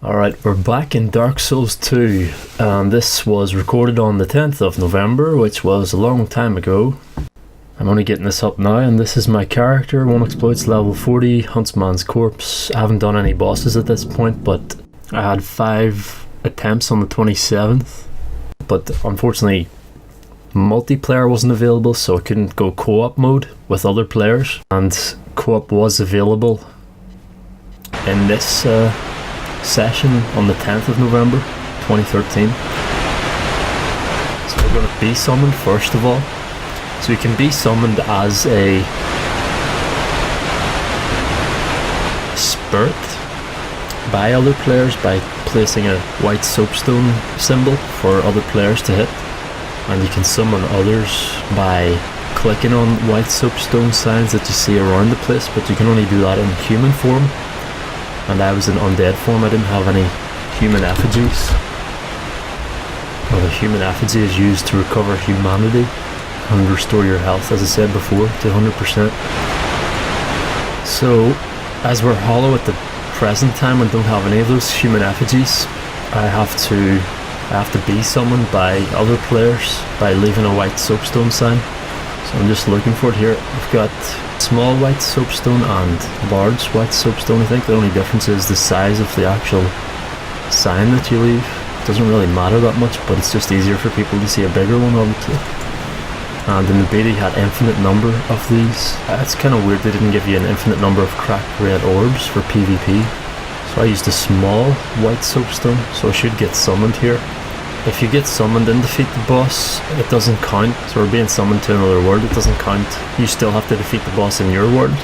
Alright, we're back in Dark Souls 2, and this was recorded on the 10th of November, which was a long time ago. I'm only getting this up now, and this is my character. One exploits level 40, Huntsman's Corpse. I haven't done any bosses at this point, but I had 5 attempts on the 27th. But unfortunately, multiplayer wasn't available, so I couldn't go co-op mode with other players. And co-op was available in this session on the 10th of November 2013. So we're going to be summoned first of all. So you can be summoned as a spirit by other players by placing a white soapstone symbol for other players to hit, and you can summon others by clicking on white soapstone signs that you see around the place, but you can only do that in human form. And I was in undead form. I didn't have any human effigies. Well, the human effigy is used to recover humanity and restore your health, as I said before, to 100%. So, as we're hollow at the present time and don't have any of those human effigies, I have to be summoned by other players by leaving a white soapstone sign. So I'm just looking for it here. I've got small white soapstone and large white soapstone. I think the only difference is the size of the actual sign that you leave. It doesn't really matter that much, but it's just easier for people to see a bigger one, obviously. And in the beta you had infinite number of these. It's kind of weird they didn't give you an infinite number of cracked red orbs for PvP. So I used a small white soapstone, so I should get summoned here. If you get summoned and defeat the boss, it doesn't count. So we're being summoned to another world, it doesn't count. You still have to defeat the boss in your world.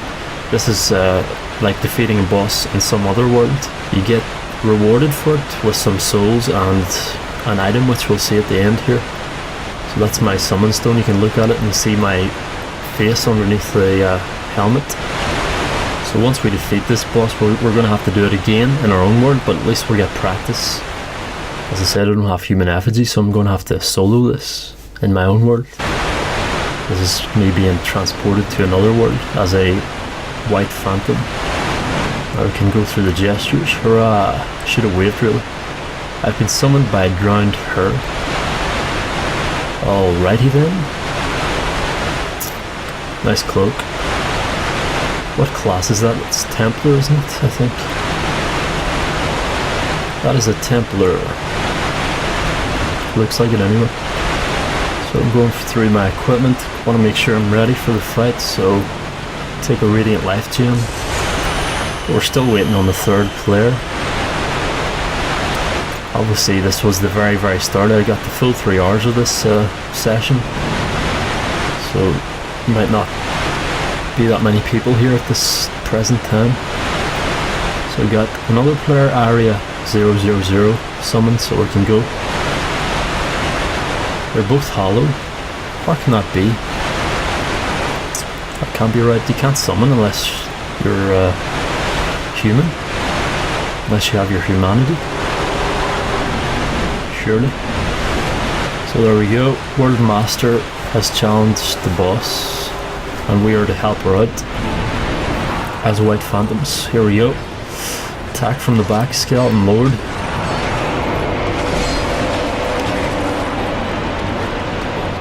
This is like defeating a boss in some other world. You get rewarded for it with some souls and an item, which we'll see at the end here. So that's my summon stone. You can look at it and see my face underneath the helmet. So once we defeat this boss, we're going to have to do it again in our own world, but at least we'll get practice. As I said, I don't have human effigy, so I'm going to have to solo this in my own world. This is me being transported to another world as a white phantom. Now we can go through the gestures. Hurrah! Should have waved really. I've been summoned by a drowned her. Alrighty then. Nice cloak. What class is that? It's Templar, isn't it? I think. That is a Templar. Looks like it anyway. So I'm going through my equipment. Want to make sure I'm ready for the fight, so take a Radiant Life Gem. But we're still waiting on the third player. Obviously this was the very start. I got the full 3 hours of this session. So might not be that many people here at this present time. So we got another player, Area 000, summoned, so we can go. They're both hollow. What can that be? That can't be right. You can't summon unless you're human. Unless you have your humanity. Surely. So there we go. World Master has challenged the boss, and we are to help her out as White Phantoms. Here we go. Attack from the back, Skeleton Lord.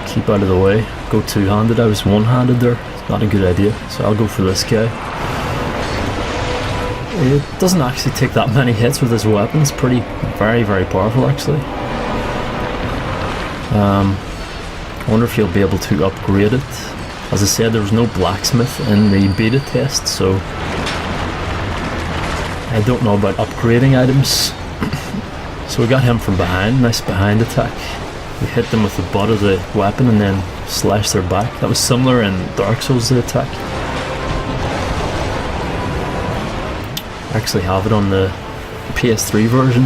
Keep out of the way. Go two-handed. I was one-handed there. It's not a good idea, so I'll go for this guy. It doesn't actually take that many hits with his weapon. It's very powerful actually. I wonder if you'll be able to upgrade it. As I said, there was no blacksmith in the beta test, so I don't know about upgrading items. So we got him from behind. Nice behind attack. We hit them with the butt of the weapon and then slashed their back. That was similar in Dark Souls, the attack. I actually have it on the PS3 version.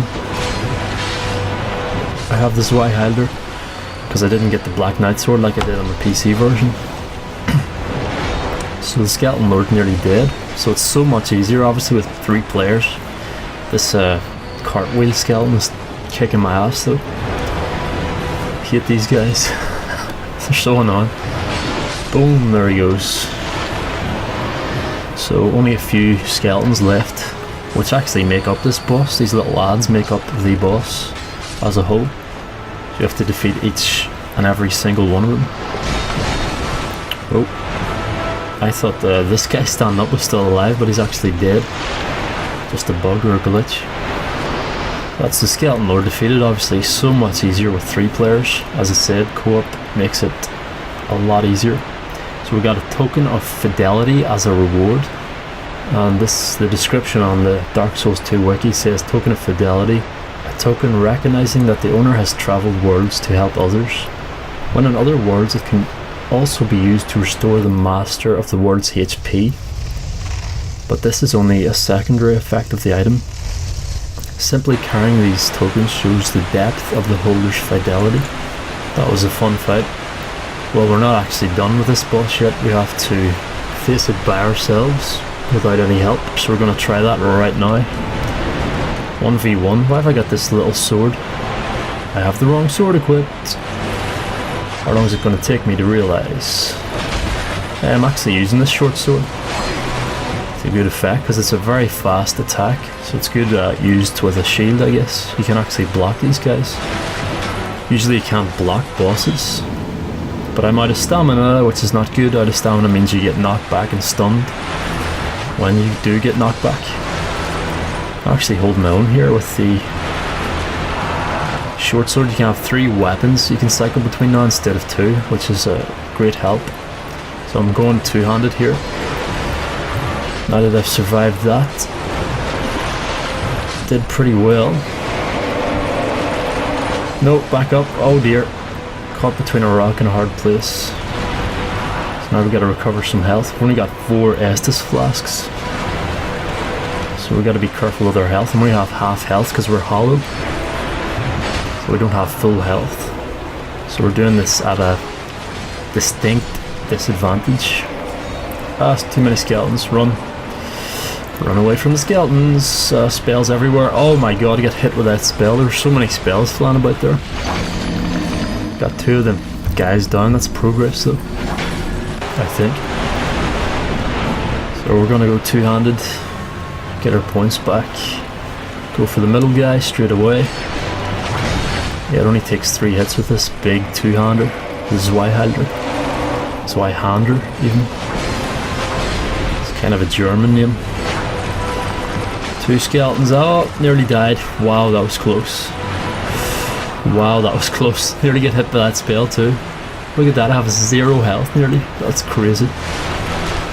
I have the Zweihalder because I didn't get the Black Knight sword like I did on the PC version. So the Skeleton Lord's nearly dead. So it's so much easier, obviously, with 3 players. This cartwheel skeleton is kicking my ass though. Hate these guys. They're so annoying. Boom, there he goes. So only a few skeletons left which actually make up this boss. These little lads make up the boss as a whole. You have to defeat each and every single one of them. Oh, I thought this guy standing up was still alive, but he's actually dead. Just a bug or a glitch. That's the Skeleton Lord defeated. Obviously so much easier with 3 players. As I said, co-op makes it a lot easier. So we got a token of fidelity as a reward. And the description on the Dark Souls 2 wiki says token of fidelity, a token recognizing that the owner has traveled worlds to help others. When in other worlds, it can also be used to restore the master of the world's HP, but this is only a secondary effect of the item. Simply carrying these tokens shows the depth of the holder's fidelity. That was a fun fight. Well, we're not actually done with this boss yet. We have to face it by ourselves without any help, so we're going to try that right now. 1v1. Why have I got this little sword? I have the wrong sword equipped. How long is it going to take me to realise? I'm actually using this short sword. It's a good effect because it's a very fast attack, so it's good used with a shield, I guess. You can actually block these guys. Usually you can't block bosses, but I'm out of stamina, which is not good. Out of stamina means you get knocked back and stunned when you do get knocked back. I actually hold my own here with the short sword. You can have 3 weapons you can cycle between now instead of 2, which is a great help. So I'm going 2-handed here. Now that I've survived that, did pretty well. No, back up. Oh dear. Caught between a rock and a hard place. So now we gotta recover some health. We've only got 4 Estus flasks, so we gotta be careful with our health. And we have half health because we're hollow, so we don't have full health. So we're doing this at a distinct disadvantage. Ah, it's too many skeletons. Run away from the skeletons. Spells everywhere. Oh my god, I got hit with that spell. There were so many spells flying about there. Got 2 of them guys down. That's progress though, I think. So we're gonna go 2-handed, get our points back, go for the middle guy straight away. Yeah, it only takes 3 hits with this big 2-hander, the Zweihander even. It's kind of a German name. 2 skeletons. Oh, nearly died. Wow, that was close. Wow, that was close. Nearly get hit by that spell too. Look at that, I have 0 health nearly. That's crazy.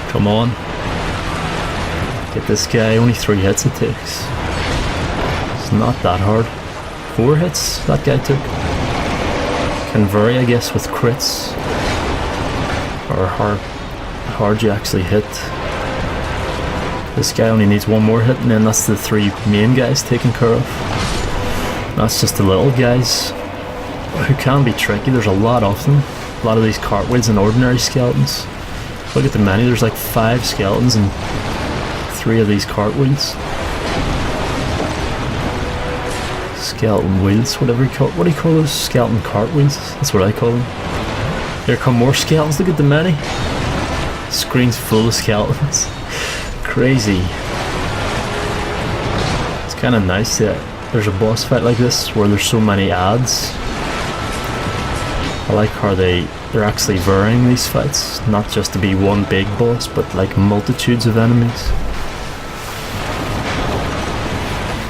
Come on. Get this guy. Only 3 hits it takes. It's not that hard. 4 hits that guy took. Can vary, I guess, with crits, or how hard you actually hit. This guy only needs 1 more hit, and then that's the 3 main guys taken care of. That's just the little guys who can be tricky. There's a lot of them. A lot of these cartwheels and ordinary skeletons. Look at the many. There's like 5 skeletons and 3 of these cartwheels. Skeleton wheels, whatever you call. What do you call those? Skeleton cartwheels. That's what I call them. Here come more skeletons. Look at the many. Screen's full of skeletons. Crazy. It's kind of nice that there's a boss fight like this where there's so many ads. I like how they're actually varying these fights, not just to be one big boss, but like multitudes of enemies.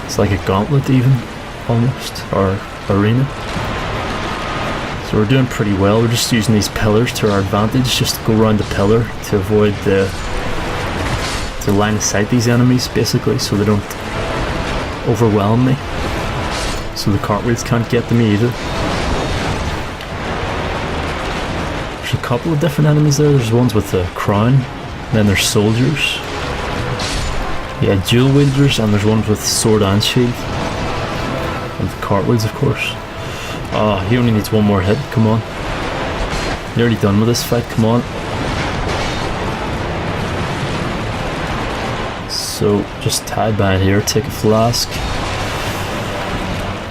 It's like a gauntlet even, almost, or arena. So we're doing pretty well. We're just using these pillars to our advantage, just to go around the pillar to avoid to line of sight these enemies, basically, so they don't overwhelm me. So the cartwheels can't get to me either. There's a couple of different enemies there. There's ones with the crown, and then there's soldiers. Yeah, dual wielders, and there's ones with sword and shield. And the cartwheels, of course. Oh, he only needs 1 more hit. Come on. Nearly done with this fight. Come on. So just tie behind here, take a flask,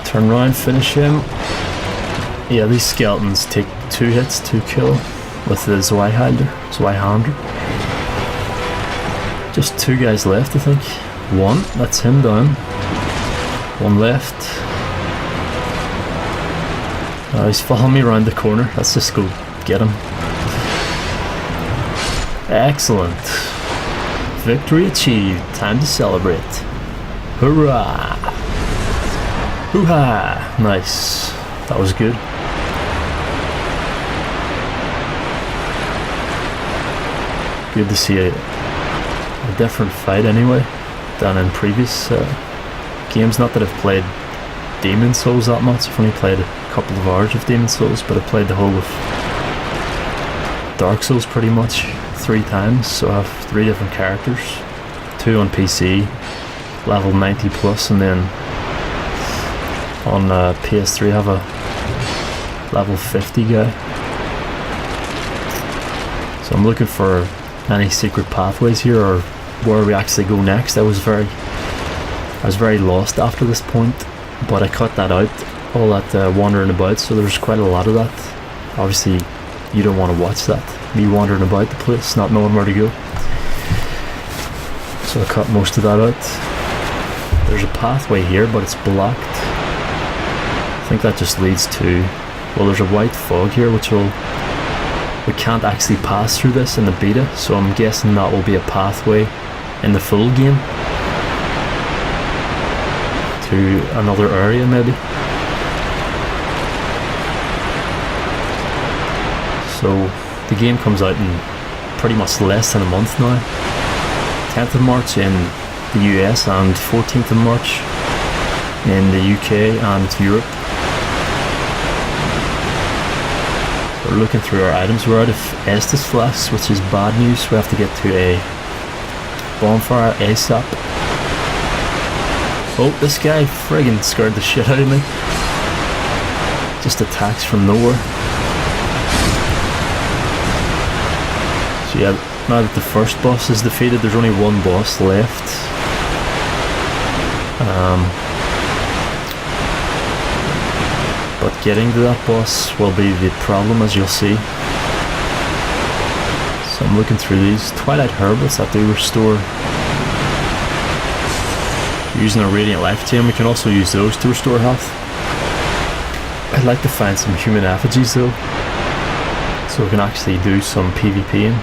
turn around, finish him. Yeah, these skeletons take 2 hits to kill with the Zweihander. Just 2 guys left, I think. One, that's him down. One left. He's following me around the corner. Let's just go get him. Excellent. Victory achieved. Time to celebrate. Hurrah! Hoo-ha! Nice. That was good. Good to see a different fight anyway than in previous games. Not that I've played Demon Souls that much. I've only played a couple of hours of Demon Souls, but I played the whole of Dark Souls pretty much 3 times, so I have 3 different characters. 2 on PC, level 90 plus, and then on PS3 I have a level 50 guy. So I'm looking for any secret pathways here, or where we actually go next. I was very lost after this point, but I cut that out, all that wandering about, so there's quite a lot of that. Obviously you don't want to watch that, me wandering about the place not knowing where to go, so I cut most of that out. There's a pathway here, but it's blocked. I think that just leads to, well, there's a white fog here which we can't actually pass through this in the beta, so I'm guessing that will be a pathway in the full game to another area maybe. So the game comes out in pretty much less than a month now. 10th of March in the US and 14th of March in the UK and Europe. We're looking through our items. We're out of Estus flasks, which is bad news. We have to get to a bonfire ASAP. Oh, this guy friggin' scared the shit out of me. Just attacks from nowhere. So yeah, now that the first boss is defeated, there's only one boss left. But getting to that boss will be the problem, as you'll see. So I'm looking through these Twilight Herbals that do restore. Using a Radiant Life Chain, we can also use those to restore health. I'd like to find some human effigies though, so we can actually do some PvP.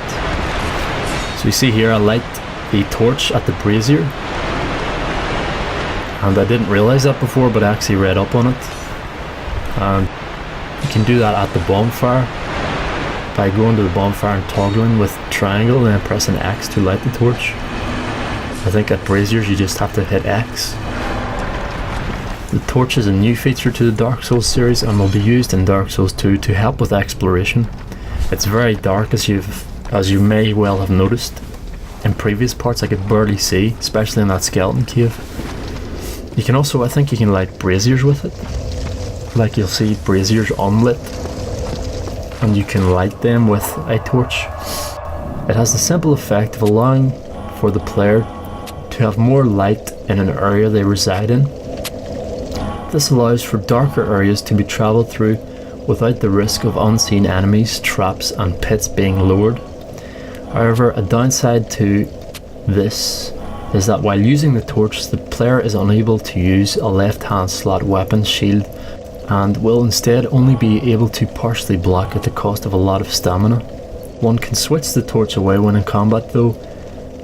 So you see here, I light the torch at the brazier, and I didn't realise that before, but I actually read up on it. And you can do that at the bonfire by going to the bonfire and toggling with triangle and then pressing X to light the torch. I think at braziers you just have to hit X. The torch is a new feature to the Dark Souls series and will be used in Dark Souls 2 to help with exploration. It's very dark, as you may well have noticed. In previous parts I could barely see, especially in that skeleton cave. You can also, I think you can light braziers with it. Like you'll see braziers unlit, and you can light them with a torch. It has the simple effect of allowing for the player to have more light in an area they reside in. This allows for darker areas to be travelled through without the risk of unseen enemies, traps and pits being lowered. However, a downside to this is that while using the torch, the player is unable to use a left-hand slot weapon shield and will instead only be able to partially block at the cost of a lot of stamina. One can switch the torch away when in combat though.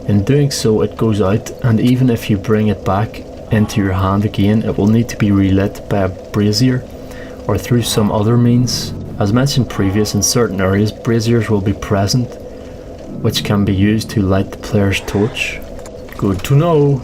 In doing so it goes out, and even if you bring it back into your hand again, it will need to be relit by a brazier or through some other means. As mentioned previous, in certain areas braziers will be present, which can be used to light the player's torch. Good to know.